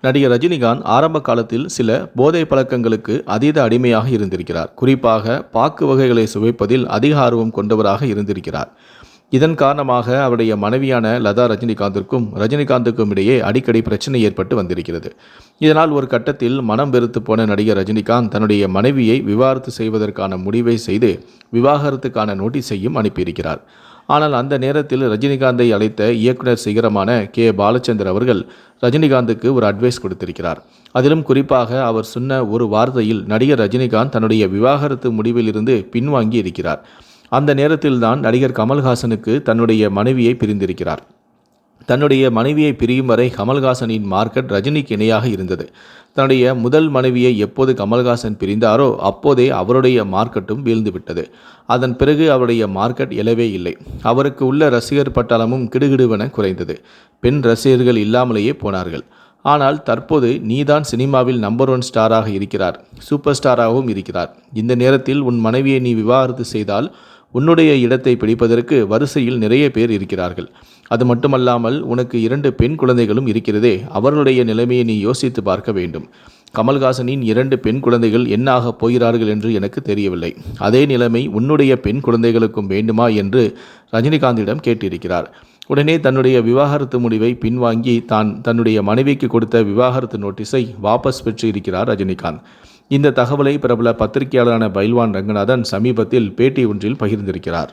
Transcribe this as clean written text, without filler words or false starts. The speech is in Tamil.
நடிகர் ரஜினிகாந்த் ஆரம்ப காலத்தில் சில போதை பழக்கங்களுக்கு அதீத அடிமையாக இருந்திருக்கிறார். குறிப்பாக பாக்கு வகைகளை சுவைப்பதில் அதிக ஆர்வம் கொண்டவராக இருந்திருக்கிறார். இதன் காரணமாக அவருடைய மனைவியான லதா ரஜினிகாந்துக்கும் இடையே அடிக்கடி பிரச்சனை ஏற்பட்டு வந்திருக்கிறது. இதனால் ஒரு கட்டத்தில் மனம் வெறுத்து போன நடிகர் ரஜினிகாந்த் தன்னுடைய மனைவியை விவாகரத்து செய்வதற்கான முடிவை செய்து விவாகரத்துக்கான நோட்டீஸையும் அனுப்பியிருக்கிறார். ஆனால் அந்த நேரத்தில் ரஜினிகாந்தை அழைத்த இயக்குனர் சிகரமான கே. பாலச்சந்தர் அவர்கள் ரஜினிகாந்துக்கு ஒரு அட்வைஸ் கொடுத்திருக்கிறார். அதிலும் குறிப்பாக அவர் சொன்ன ஒரு வார்த்தையில் நடிகர் ரஜினிகாந்த் தன்னுடைய விவாகரத்து முடிவிலிருந்து பின்வாங்கி இருக்கிறார். அந்த நேரத்தில்தான் நடிகர் கமல்ஹாசனுக்கு தன்னுடைய மனைவியை பிரிந்திருக்கிறார். தன்னுடைய மனைவியை பிரியும் வரை கமல்ஹாசனின் மார்க்கெட் ரஜினிக்கு இணையாக இருந்தது. தன்னுடைய முதல் மனைவியை எப்போது கமல்ஹாசன் பிரிந்தாரோ அப்போதே அவருடைய மார்க்கெட்டும் வீழ்ந்துவிட்டது. அதன் பிறகு அவருடைய மார்க்கெட் எழவே இல்லை. அவருக்கு உள்ள ரசிகர் பட்டாளமும் கிடுகிடுவென குறைந்தது. பெண் ரசிகர்கள் இல்லாமலேயே போனார்கள். ஆனால் தற்போது நீதான் சினிமாவில் நம்பர் 1 ஸ்டாராக இருக்கிறார், சூப்பர் ஸ்டாராகவும் இருக்கிறார். இந்த நேரத்தில் உன் மனைவியை நீ விவாகரத்து செய்தால் உன்னுடைய இடத்தை பிடிப்பதற்கு வரிசையில் நிறைய பேர் இருக்கிறார்கள். அது மட்டுமல்லாமல் உனக்கு 2 பெண் குழந்தைகளும் இருக்கிறதே, அவர்களுடைய நிலைமையை நீ யோசித்து பார்க்க வேண்டும். கமல்ஹாசனின் 2 பெண் குழந்தைகள் என்ன ஆகப் போகிறார்கள் என்று எனக்கு தெரியவில்லை. அதே நிலைமை உன்னுடைய பெண் குழந்தைகளுக்கும் வேண்டுமா என்று ரஜினிகாந்திடம் கேட்டிருக்கிறார். உடனே தன்னுடைய விவாகரத்து முடிவை பின்வாங்கி தன்னுடைய மனைவிக்கு கொடுத்த விவாகரத்து நோட்டீஸை வாபஸ் பெற்று இருக்கிறார் ரஜினிகாந்த். இந்த தகவலை பிரபல பத்திரிகையாளரான பைல்வான் ரங்கநாதன் சமீபத்தில் பேட்டி ஒன்றில் பகிர்ந்திருக்கிறார்.